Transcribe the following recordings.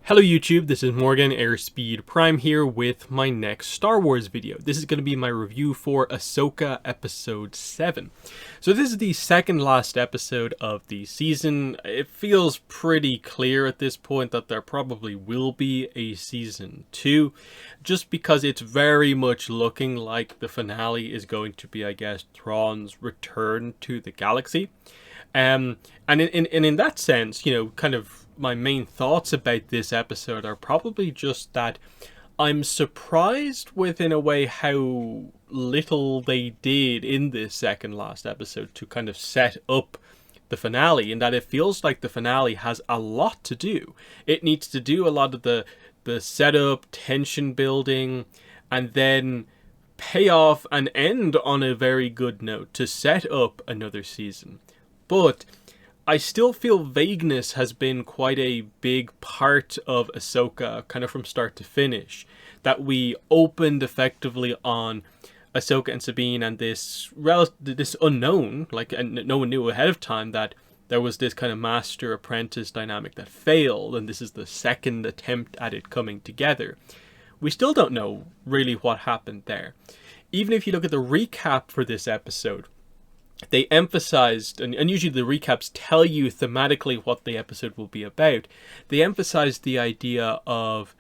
Hello YouTube, this is Morgan Airspeed Prime here with my next Star Wars video. This is going to be my review for Ahsoka Episode 7. So this is the second last episode of the season. It feels pretty clear at this point that there probably will be a Season 2, just because it's very much looking like the finale is going to be, I guess, Thrawn's return to the galaxy. And in that sense, you know, kind of my main thoughts about this episode are probably just that I'm surprised with, in a way, how little they did in this second last episode to kind of set up the finale, in that it feels like the finale has a lot to do. It needs to do a lot of the setup, tension building, and then pay off and end on a very good note to set up another season. But I still feel vagueness has been quite a big part of Ahsoka, kind of from start to finish. That we opened effectively on Ahsoka and Sabine and this unknown, and no one knew ahead of time that there was this kind of master-apprentice dynamic that failed, and this is the second attempt at it coming together. We still don't know really what happened there. Even if you look at the recap for this episode, they emphasized, and usually the recaps tell you thematically what the episode will be about, they emphasized the idea of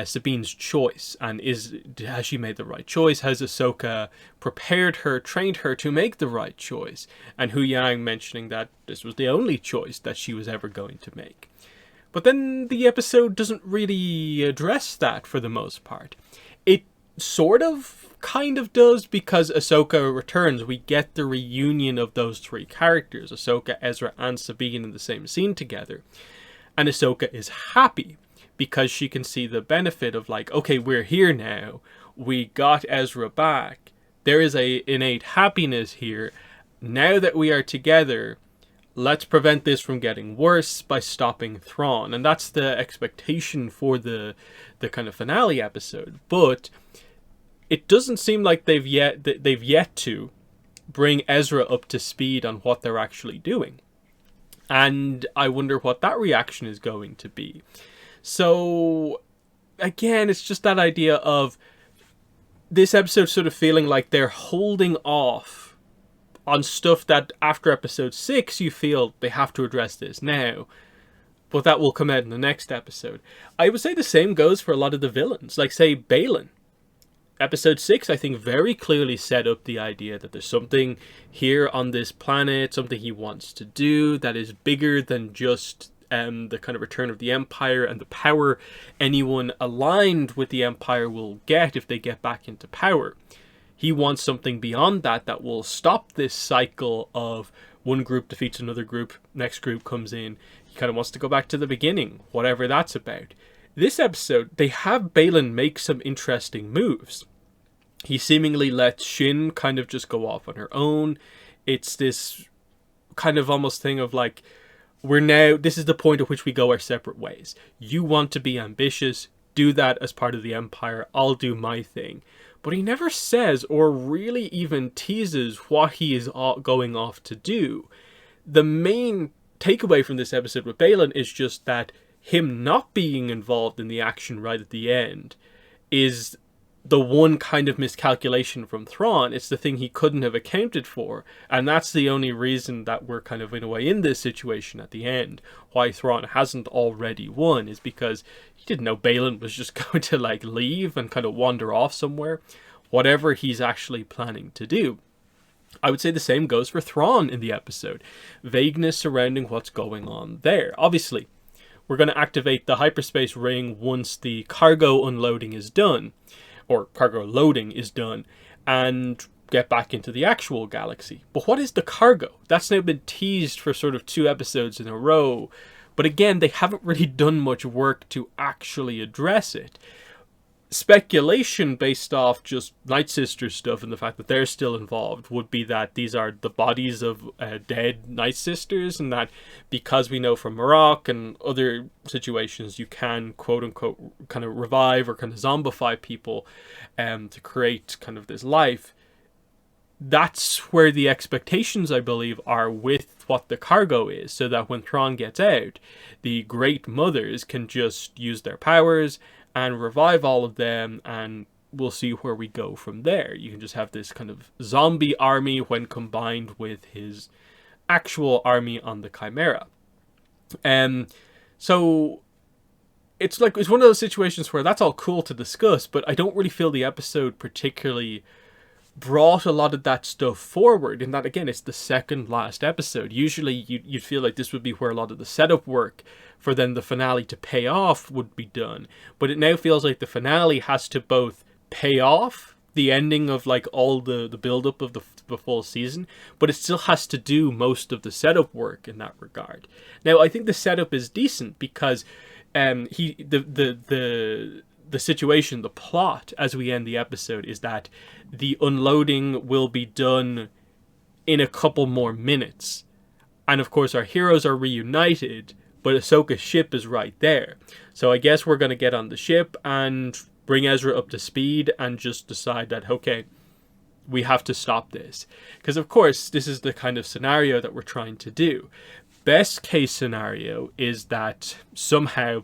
Sabine's choice, and has she made the right choice? Has Ahsoka prepared her, trained her to make the right choice? And Hu Yang mentioning that this was the only choice that she was ever going to make. But then the episode doesn't really address that for the most part. It sort of kind of does, because Ahsoka returns. We get the reunion of those three characters, Ahsoka, Ezra, and Sabine, in the same scene together. And Ahsoka is happy because she can see the benefit of, like, okay, we're here now. We got Ezra back. There is a innate happiness here. Now that we are together, let's prevent this from getting worse by stopping Thrawn. And that's the expectation for the kind of finale episode. But it doesn't seem like they've yet to bring Ezra up to speed on what they're actually doing. And I wonder what that reaction is going to be. So, again, it's just that idea of this episode sort of feeling like they're holding off on stuff that after episode 6 you feel they have to address this now. But that will come out in the next episode. I would say the same goes for a lot of the villains. Like, say, Balin. Episode 6, I think, very clearly set up the idea that there's something here on this planet, something he wants to do that is bigger than just the kind of return of the Empire and the power anyone aligned with the Empire will get if they get back into power. He wants something beyond that that will stop this cycle of one group defeats another group, next group comes in. He kind of wants to go back to the beginning, whatever that's about. This episode, they have Balin make some interesting moves. He seemingly lets Shin kind of just go off on her own. It's this kind of almost thing of like, this is the point at which we go our separate ways. You want to be ambitious, do that as part of the Empire, I'll do my thing. But he never says or really even teases what he is going off to do. The main takeaway from this episode with Balin is just that him not being involved in the action right at the end is the one kind of miscalculation from Thrawn. It's the thing he couldn't have accounted for. And that's the only reason that we're kind of, in a way, in this situation at the end. Why Thrawn hasn't already won is because he didn't know Balin was just going to, like, leave and kind of wander off somewhere. Whatever he's actually planning to do. I would say the same goes for Thrawn in the episode. Vagueness surrounding what's going on there. Obviously, we're going to activate the hyperspace ring once the cargo unloading is done, or cargo loading is done, and get back into the actual galaxy. But what is the cargo? That's now been teased for sort of 2 episodes in a row. But again, they haven't really done much work to actually address it. Speculation based off just Night Sister stuff and the fact that they're still involved would be that these are the bodies of dead Night Sisters, and that because we know from Morocco and other situations you can quote unquote kind of revive or kind of zombify people to create kind of this life, that's where the expectations, I believe, are with what the cargo is, so that when Thrawn gets out, the Great Mothers can just use their powers and revive all of them, and we'll see where we go from there. You can just have this kind of zombie army when combined with his actual army on the Chimera. So it's like, it's one of those situations where that's all cool to discuss, but I don't really feel the episode particularly brought a lot of that stuff forward, in that, again, it's the second last episode. Usually you'd feel like this would be where a lot of the setup work for then the finale to pay off would be done, but it now feels like the finale has to both pay off the ending of like all the build-up of the full season, but it still has to do most of the setup work in that regard. Now, I think the setup is decent because the situation, the plot as we end the episode, is that the unloading will be done in a couple more minutes. And of course our heroes are reunited, but Ahsoka's ship is right there. So I guess we're going to get on the ship and bring Ezra up to speed and just decide that, okay, we have to stop this. Because of course this is the kind of scenario that we're trying to do. Best case scenario is that somehow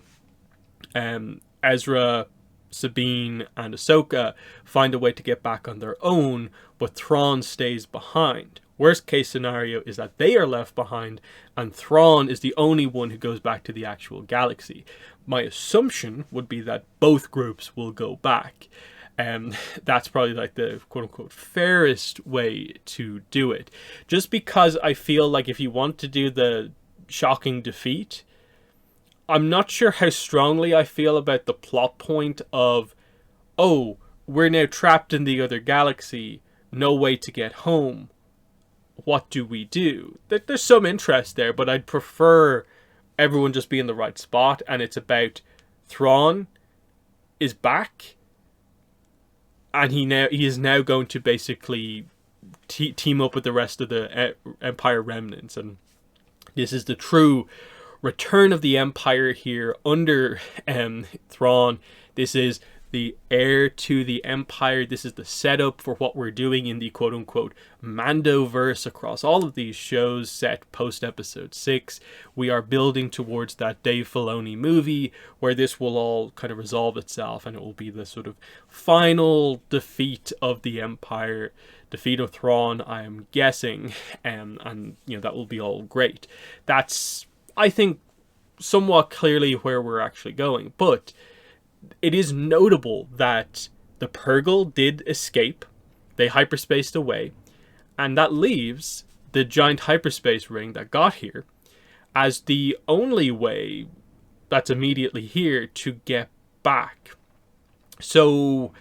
Ezra, Sabine, and Ahsoka find a way to get back on their own, but Thrawn stays behind. Worst case scenario is that they are left behind and Thrawn is the only one who goes back to the actual galaxy. My assumption would be that both groups will go back. That's probably like the quote-unquote fairest way to do it. Just because I feel like if you want to do the shocking defeat, I'm not sure how strongly I feel about the plot point of, oh, we're now trapped in the other galaxy, no way to get home. What do we do? There's some interest there, but I'd prefer everyone just be in the right spot, and it's about Thrawn is back, and he is now going to basically team up with the rest of the Empire remnants, and this is the true return of the Empire here under Thrawn. This is the heir to the Empire. This is the setup for what we're doing in the quote-unquote Mandoverse across all of these shows set post-episode 6. We are building towards that Dave Filoni movie where this will all kind of resolve itself, and it will be the sort of final defeat of the Empire, defeat of Thrawn, I am guessing, and you know, that will be all great. That's, I think, somewhat clearly where we're actually going, but it is notable that the Purrgil did escape. They hyperspaced away, and that leaves the giant hyperspace ring that got here as the only way that's immediately here to get back. So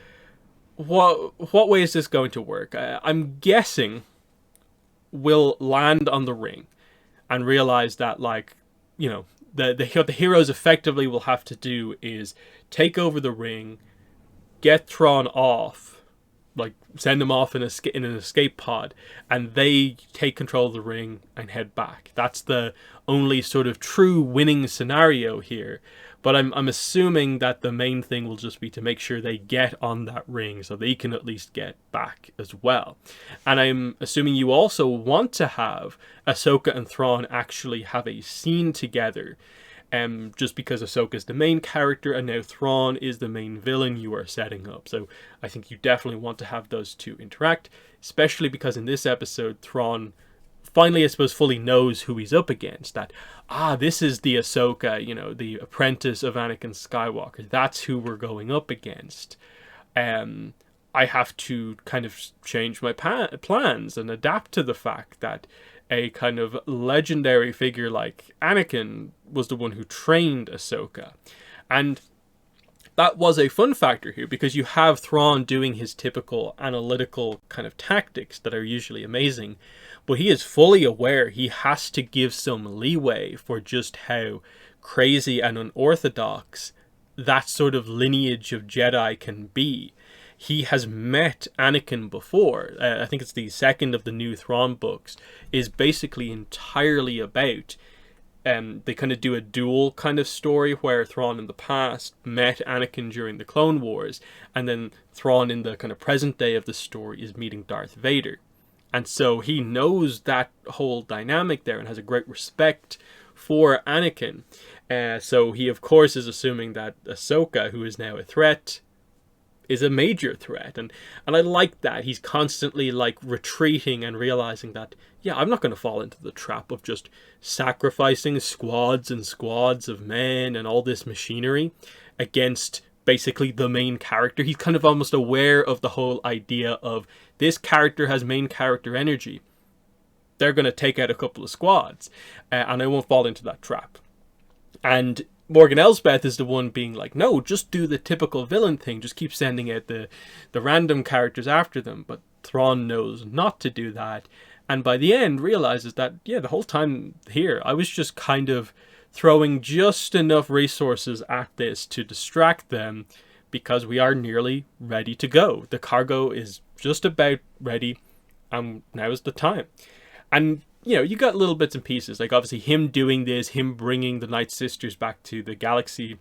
what way is this going to work? I'm guessing we'll land on the ring and realize that, like, you know, the heroes effectively will have to do is take over the ring, get Thrawn off, like send him off in an escape pod, and they take control of the ring and head back. That's the only sort of true winning scenario here. But I'm assuming that the main thing will just be to make sure they get on that ring so they can at least get back as well. And I'm assuming you also want to have Ahsoka and Thrawn actually have a scene together. Just because Ahsoka is the main character and now Thrawn is the main villain you are setting up. So I think you definitely want to have those two interact, especially because in this episode, Thrawn finally, I suppose, fully knows who he's up against. That, this is the Ahsoka, you know, the apprentice of Anakin Skywalker. That's who we're going up against. I have to kind of change my plans and adapt to the fact that a kind of legendary figure like Anakin was the one who trained Ahsoka. And that was a fun factor here, because you have Thrawn doing his typical analytical kind of tactics that are usually amazing, but he is fully aware he has to give some leeway for just how crazy and unorthodox that sort of lineage of Jedi can be. He has met Anakin before. I think it's the second of the new Thrawn books, is basically entirely about they kind of do a dual kind of story where Thrawn in the past met Anakin during the Clone Wars, and then Thrawn in the kind of present day of the story is meeting Darth Vader. And so he knows that whole dynamic there and has a great respect for Anakin. So he, of course, is assuming that Ahsoka, who is now a threat, is a major threat. And I like that. He's constantly like retreating and realizing that, yeah, I'm not going to fall into the trap of just sacrificing squads and squads of men and all this machinery against basically the main character. He's kind of almost aware of the whole idea of this character has main character energy. They're going to take out a couple of squads, and I won't fall into that trap. And Morgan Elsbeth is the one being like, no, just do the typical villain thing. Just keep sending out the random characters after them. But Thrawn knows not to do that. And by the end realizes that, yeah, the whole time here, I was just kind of throwing just enough resources at this to distract them because we are nearly ready to go. The cargo is just about ready, and now is the time. And you know, you got little bits and pieces, like obviously him doing this, him bringing the Night Sisters back to the galaxy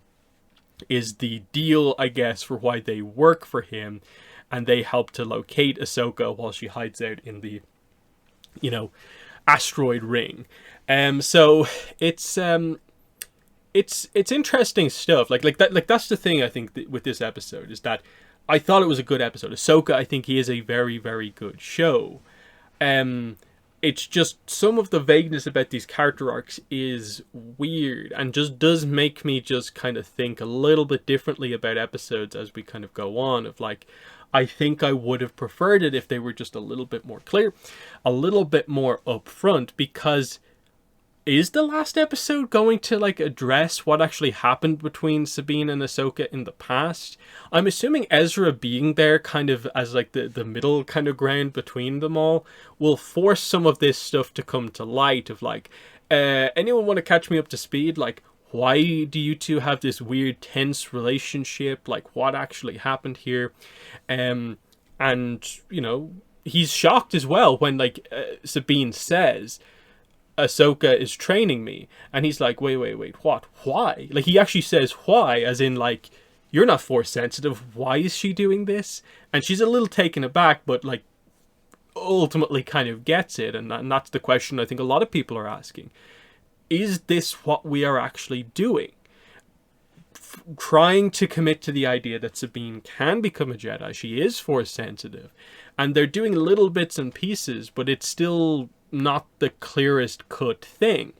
is the deal, I guess, for why they work for him, and they help to locate Ahsoka while she hides out in the, you know, asteroid ring. So it's interesting stuff. Like that's the thing I think with this episode is that I thought it was a good episode. Ahsoka, I think he is a very, very good show. It's just some of the vagueness about these character arcs is weird and just does make me just kind of think a little bit differently about episodes as we kind of go on. Of like, I think I would have preferred it if they were just a little bit more clear, a little bit more upfront, because is the last episode going to like address what actually happened between Sabine and Ahsoka in the past? I'm assuming Ezra being there kind of as like the middle kind of ground between them all will force some of this stuff to come to light of like, anyone want to catch me up to speed? Like, why do you two have this weird tense relationship? Like, what actually happened here? And, you know, he's shocked as well when like Sabine says, Ahsoka is training me, and he's like, wait, what? Why? Like, he actually says why, as in like, you're not force sensitive. Why is she doing this? And she's a little taken aback, but like, ultimately kind of gets it, and that's the question I think a lot of people are asking. Is this what we are actually doing? Trying to commit to the idea that Sabine can become a Jedi. She is force sensitive, and they're doing little bits and pieces, but it's still not the clearest cut thing.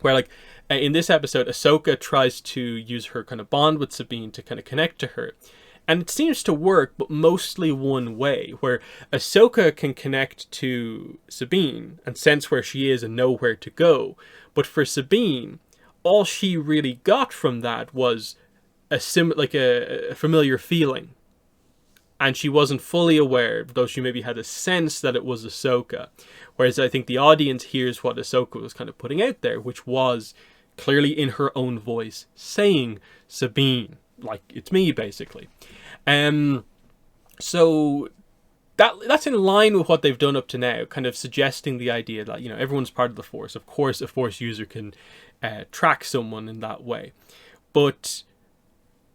Where like in this episode, Ahsoka tries to use her kind of bond with Sabine to kind of connect to her, and it seems to work, but mostly one way, where Ahsoka can connect to Sabine and sense where she is and know where to go. But for Sabine, all she really got from that was a familiar feeling. And she wasn't fully aware, though she maybe had a sense that it was Ahsoka. Whereas I think the audience hears what Ahsoka was kind of putting out there, which was clearly in her own voice, saying Sabine, like it's me, basically. So that's in line with what they've done up to now, kind of suggesting the idea that, you know, everyone's part of the Force. Of course, a Force user can track someone in that way. But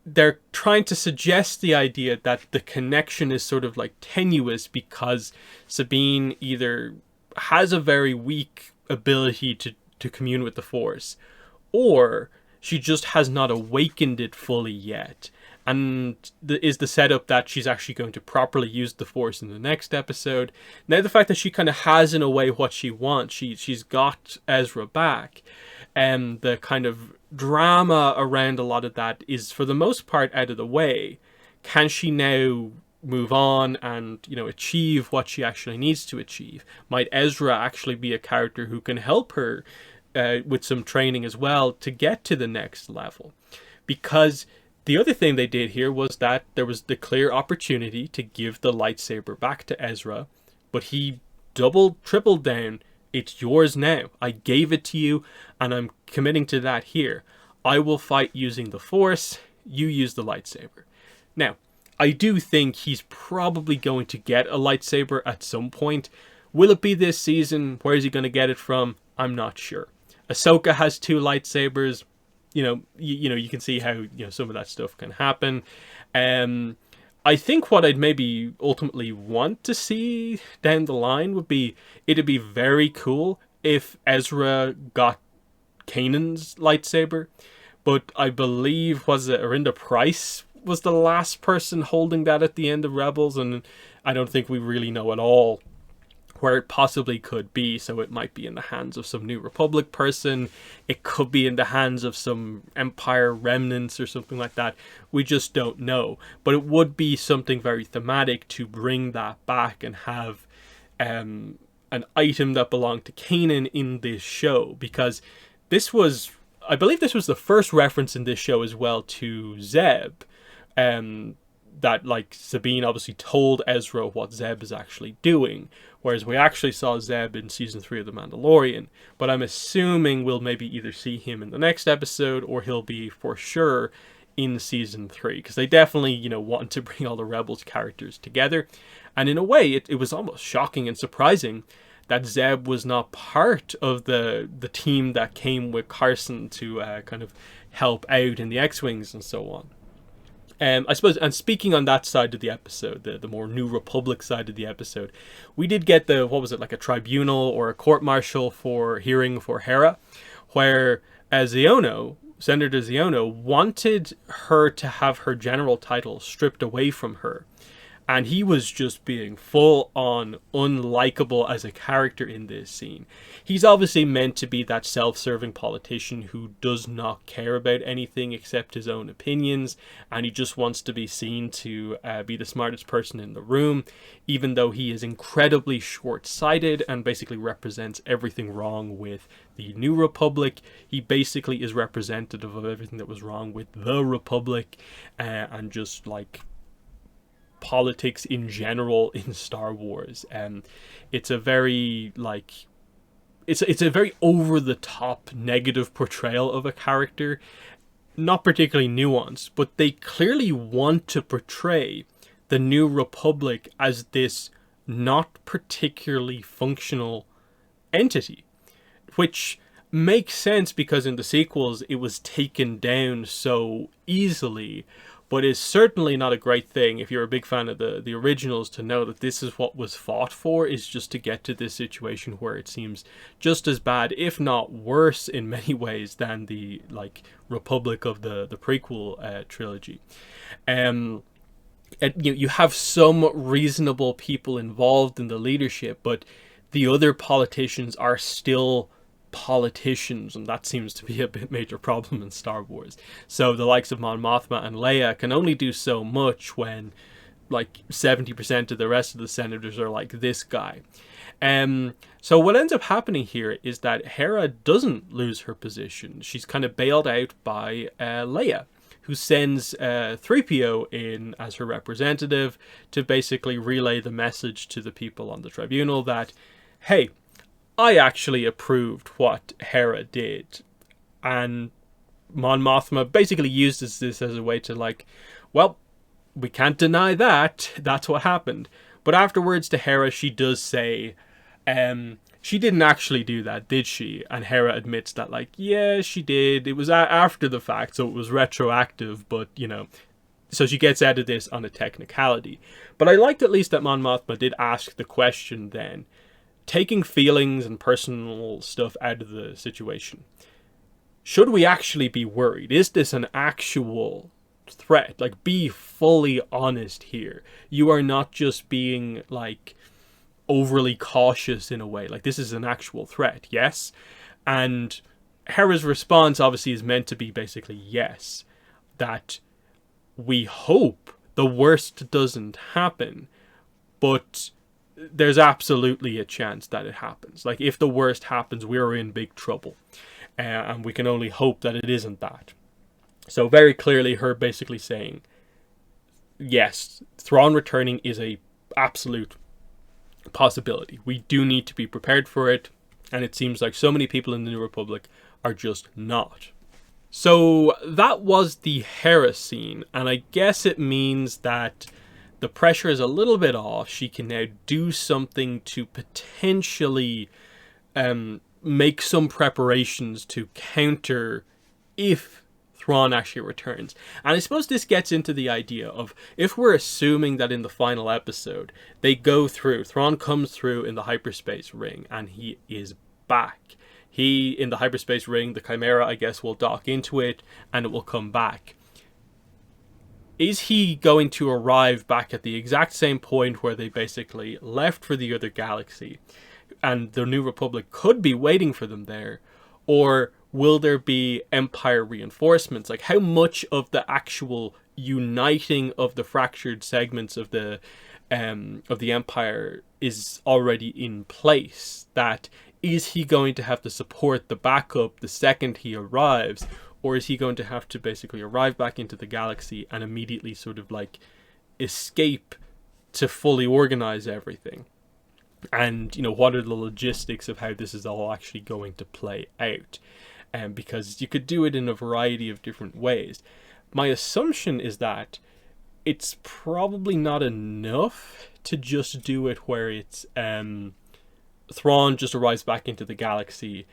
they're trying to suggest the idea that the connection is sort of like tenuous because Sabine either has a very weak ability to commune with the Force, or she just has not awakened it fully yet. And is the setup that she's actually going to properly use the Force in the next episode. Now the fact that she kind of has in a way what she wants, she's got Ezra back, and the kind of drama around a lot of that is for the most part out of the way. Can she now move on and, you know, achieve what she actually needs to achieve? Might Ezra actually be a character who can help her with some training as well to get to the next level? Because the other thing they did here was that there was the clear opportunity to give the lightsaber back to Ezra, but he tripled down. It's yours now. I gave it to you, and I'm committing to that here. I will fight using the Force. You use the lightsaber. Now, I do think he's probably going to get a lightsaber at some point. Will it be this season? Where is he going to get it from? I'm not sure. Ahsoka has 2 lightsabers. You know, you can see how, you know, some of that stuff can happen. I think what I'd maybe ultimately want to see down the line would be, it'd be very cool if Ezra got Kanan's lightsaber, but I believe, was it Arinda Price was the last person holding that at the end of Rebels, and I don't think we really know at all where it possibly could be. So it might be in the hands of some New Republic person, it could be in the hands of some Empire remnants or something like that. We just don't know. But it would be something very thematic to bring that back and have an item that belonged to Kanan in this show, because this was, I believe this was the first reference in this show as well to Zeb. That, like, Sabine obviously told Ezra what Zeb is actually doing, whereas we actually saw Zeb in season 3 of The Mandalorian. But I'm assuming we'll maybe either see him in the next episode, or he'll be for sure in season 3, because they definitely, you know, want to bring all the Rebels characters together. And in a way, it was almost shocking and surprising that Zeb was not part of the team that came with Carson to kind of help out in the X-Wings and so on. I suppose, and speaking on that side of the episode, the more New Republic side of the episode, we did get the, what was it, like a tribunal or a court-martial for hearing for Hera, where Senator Ziono wanted her to have her general title stripped away from her. And he was just being full-on unlikable as a character in this scene. He's obviously meant to be that self-serving politician who does not care about anything except his own opinions, and he just wants to be seen to be the smartest person in the room, even though he is incredibly short-sighted and basically represents everything wrong with the New Republic. He basically is representative of everything that was wrong with the Republic, and just, like, politics in general in Star Wars. It's a very, like, it's a very over-the-top negative portrayal of a character, not particularly nuanced, but they clearly want to portray the New Republic as this not particularly functional entity, which makes sense because in the sequels it was taken down so easily, but is certainly not a great thing if you're a big fan of the originals to know that this is what was fought for, is just to get to this situation where it seems just as bad, if not worse in many ways, than the, like, Republic of the prequel trilogy. And you have some reasonable people involved in the leadership, but the other politicians are still politicians, and that seems to be a bit major problem in Star Wars. So the likes of Mon Mothma and Leia can only do so much when, like, 70% of the rest of the senators are like this guy. So what ends up happening here is that Hera doesn't lose her position. She's kind of bailed out by Leia, who sends 3PO in as her representative to basically relay the message to the people on the tribunal that, hey, I actually approved what Hera did. And Mon Mothma basically uses this as a way to, like, well, we can't deny that. That's what happened. But afterwards to Hera, she does say, she didn't actually do that, did she? And Hera admits that, like, yeah, she did. It was after the fact, so it was retroactive, but, you know, so she gets out of this on a technicality. But I liked at least that Mon Mothma did ask the question then, taking feelings and personal stuff out of the situation. Should we actually be worried? Is this an actual threat? Like, be fully honest here. You are not just being, like, overly cautious in a way. Like, this is an actual threat, yes? And Hera's response obviously is meant to be basically yes. That we hope the worst doesn't happen, but there's absolutely a chance that it happens. Like, if the worst happens, we're in big trouble. And we can only hope that it isn't that. So very clearly her basically saying, yes, Thrawn returning is a absolute possibility. We do need to be prepared for it. And it seems like so many people in the New Republic are just not. So that was the Hera scene. And I guess it means that the pressure is a little bit off. She can now do something to potentially make some preparations to counter if Thrawn actually returns. And I suppose this gets into the idea of, if we're assuming that in the final episode they go through, Thrawn comes through in the hyperspace ring and he is back. He, in the hyperspace ring, the Chimera, I guess, will dock into it and it will come back. Is he going to arrive back at the exact same point where they basically left for the other galaxy and the New Republic could be waiting for them there? Or will there be Empire reinforcements? Like, how much of the actual uniting of the fractured segments of the Empire is already in place? That is he going to have to support the backup the second he arrives? Or is he going to have to basically arrive back into the galaxy and immediately sort of like escape to fully organize everything? And, you know, what are the logistics of how this is all actually going to play out? Because you could do it in a variety of different ways. My assumption is that it's probably not enough to just do it where it's Thrawn just arrives back into the galaxy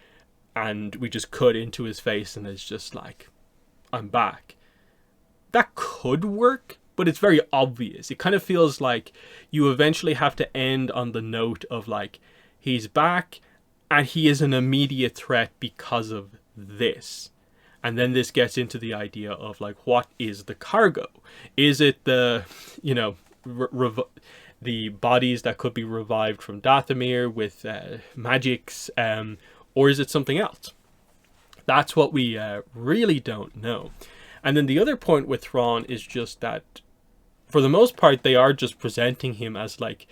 and we just cut into his face and it's just like, I'm back. That could work, but it's very obvious. It kind of feels like you eventually have to end on the note of like, he's back and he is an immediate threat because of this. And then this gets into the idea of like, what is the cargo? Is it the, you know, the bodies that could be revived from Dathomir with magics, or is it something else? That's what we really don't know. And then the other point with Thrawn is just that, for the most part, they are just presenting him as like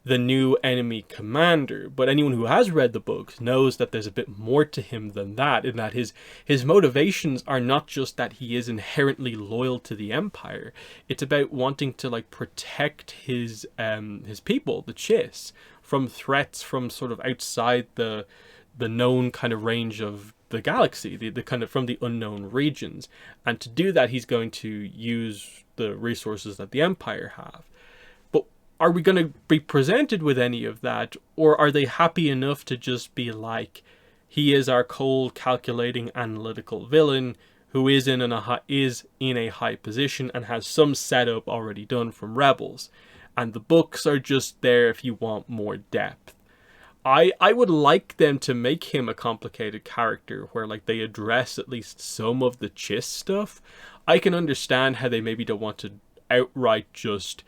the new enemy commander. But anyone who has read the books knows that there's a bit more to him than that, in that his motivations are not just that he is inherently loyal to the Empire. It's about wanting to like protect his people, the Chiss, from threats from sort of outside the known kind of range of the galaxy, the kind of from the unknown regions. And to do that, he's going to use the resources that the Empire have. But are we going to be presented with any of that, or are they happy enough to just be like, he is our cold, calculating, analytical villain who is in a high position and has some setup already done from Rebels, and the books are just there if you want more depth? I would like them to make him a complicated character where like they address at least some of the Chiss stuff. I can understand how they maybe don't want to outright just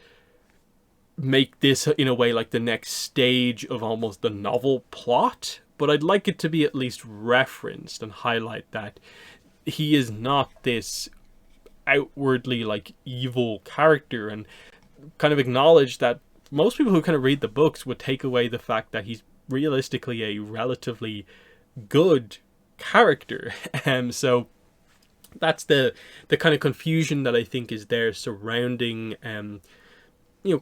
make this in a way like the next stage of almost the novel plot, but I'd like it to be at least referenced and highlight that he is not this outwardly like evil character, and kind of acknowledge that most people who kind of read the books would take away the fact that he's realistically a relatively good character. So that's the kind of confusion that I think is there surrounding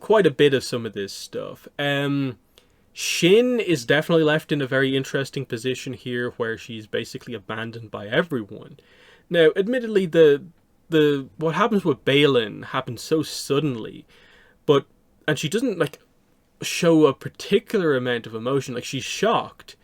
quite a bit of some of this stuff. Shin is definitely left in a very interesting position here, where she's basically abandoned by everyone. Now, admittedly, the what happens with Baylan happens so suddenly, and she doesn't like show a particular amount of emotion. Like, she's shocked,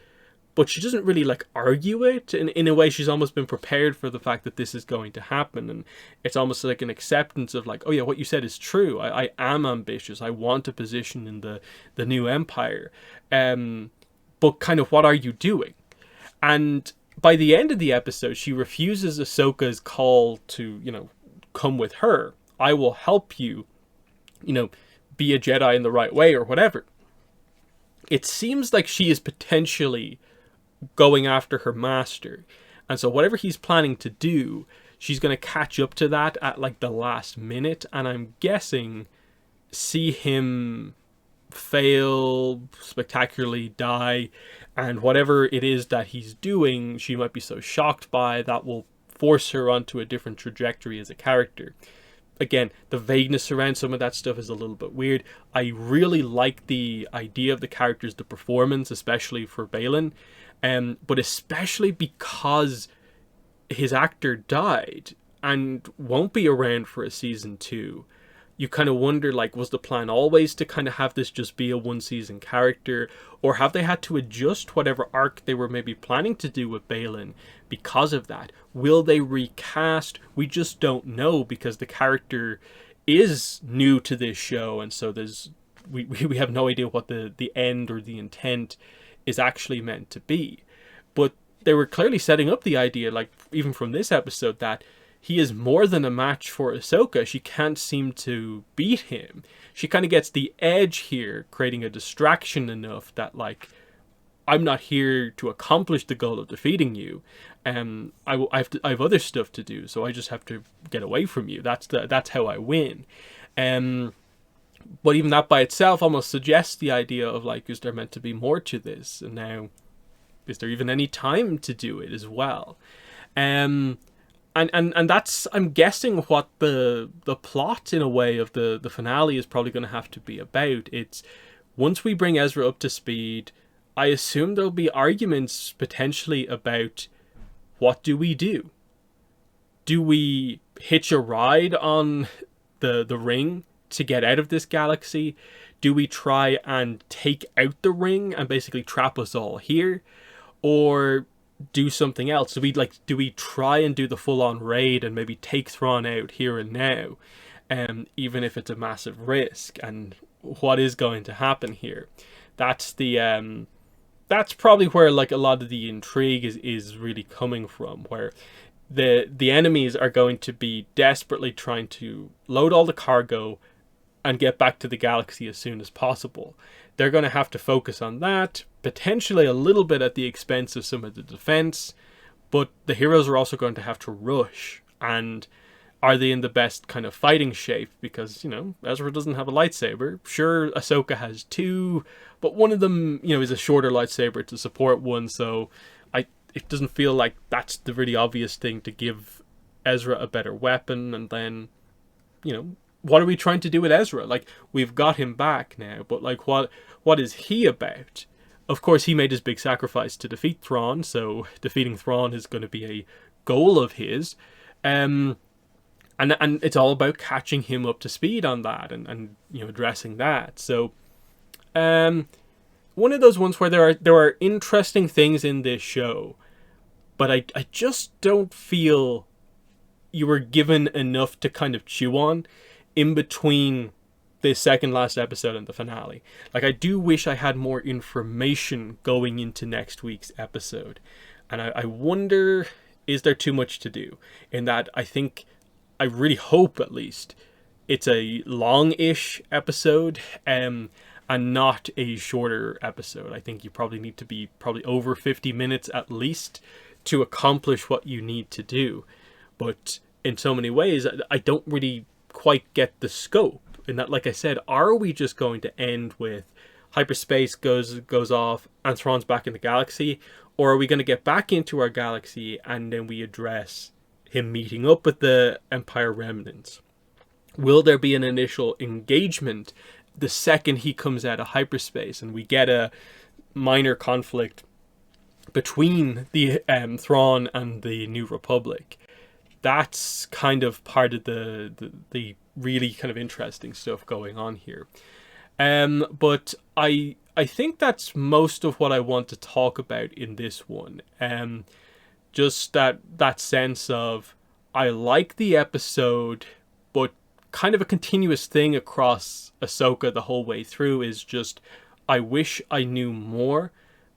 but she doesn't really like argue it. In a way, she's almost been prepared for the fact that this is going to happen, and it's almost like an acceptance of like, oh yeah, what you said is true. I am ambitious. I want a position in the new Empire, but kind of what are you doing? And by the end of the episode, she refuses Ahsoka's call to come with her. I will help you, be a Jedi in the right way or whatever. It seems like she is potentially going after her master, and so whatever he's planning to do, she's going to catch up to that at like the last minute, and I'm guessing see him fail spectacularly, die, and whatever it is that he's doing, she might be so shocked by that will force her onto a different trajectory as a character. Again, the vagueness around some of that stuff is a little bit weird. I really like the idea of the characters, the performance, especially for Baylan, but especially because his actor died and won't be around for a season 2. you kind of wonder, like, was the plan always to kind of have this just be a one-season character, or have they had to adjust whatever arc they were maybe planning to do with Balin because of that? Will they recast? We just don't know, because the character is new to this show, and so we have no idea what the end or the intent is actually meant to be. But they were clearly setting up the idea, like even from this episode, that he is more than a match for Ahsoka. She can't seem to beat him. She kind of gets the edge here, creating a distraction enough that, like, I'm not here to accomplish the goal of defeating you. I have other stuff to do, so I just have to get away from you. That's how I win. But even that by itself almost suggests the idea of, like, is there meant to be more to this? And now, is there even any time to do it as well? And that's, I'm guessing, what the plot, in a way, of the finale is probably going to have to be about. It's, once we bring Ezra up to speed, I assume there'll be arguments potentially about, what do we do? Do we hitch a ride on the ring to get out of this galaxy? Do we try and take out the ring and basically trap us all here? Or do something else? Do we try and do the full-on raid and maybe take Thrawn out here and now, even if it's a massive risk? And what is going to happen here? That's the that's probably where, like, a lot of the intrigue is really coming from, where the enemies are going to be desperately trying to load all the cargo and get back to the galaxy as soon as possible. They're going to have to focus on that, potentially a little bit at the expense of some of the defense, but the heroes are also going to have to rush. And are they in the best kind of fighting shape? Because, Ezra doesn't have a lightsaber. Sure, Ahsoka has two, but one of them, is a shorter lightsaber to support one, so it doesn't feel like that's the really obvious thing to give Ezra a better weapon. And then, what are we trying to do with Ezra? Like, we've got him back now, but, like, what is he about? Of course, he made his big sacrifice to defeat Thrawn, so defeating Thrawn is going to be a goal of his. And it's all about catching him up to speed on that and addressing that. So, one of those ones where there are interesting things in this show, but I just don't feel you were given enough to kind of chew on in between the second last episode and the finale. Like, I do wish I had more information going into next week's episode. And I wonder, is there too much to do? In that, I really hope, at least, it's a long-ish episode, and not a shorter episode. I think you probably need to be over 50 minutes at least to accomplish what you need to do. But in so many ways, I don't really quite get the scope. In that, like I said, are we just going to end with hyperspace goes off and Thrawn's back in the galaxy? Or are we going to get back into our galaxy and then we address him meeting up with the Empire remnants? Will there be an initial engagement the second he comes out of hyperspace and we get a minor conflict between the Thrawn and the New Republic? That's kind of part of the really kind of interesting stuff going on here. But I think that's most of what I want to talk about in this one. Just that sense of, I like the episode, but kind of a continuous thing across Ahsoka the whole way through is just, I wish I knew more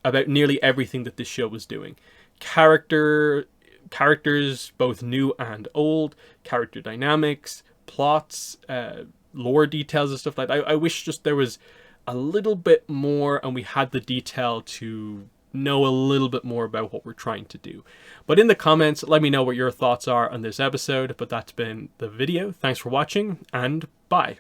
about nearly everything that this show was doing. Characters, both new and old, character dynamics, plots, lore details and stuff like that. I wish just there was a little bit more and we had the detail to know a little bit more about what we're trying to do. But in the comments, let me know what your thoughts are on this episode. But that's been the video. Thanks for watching, and bye.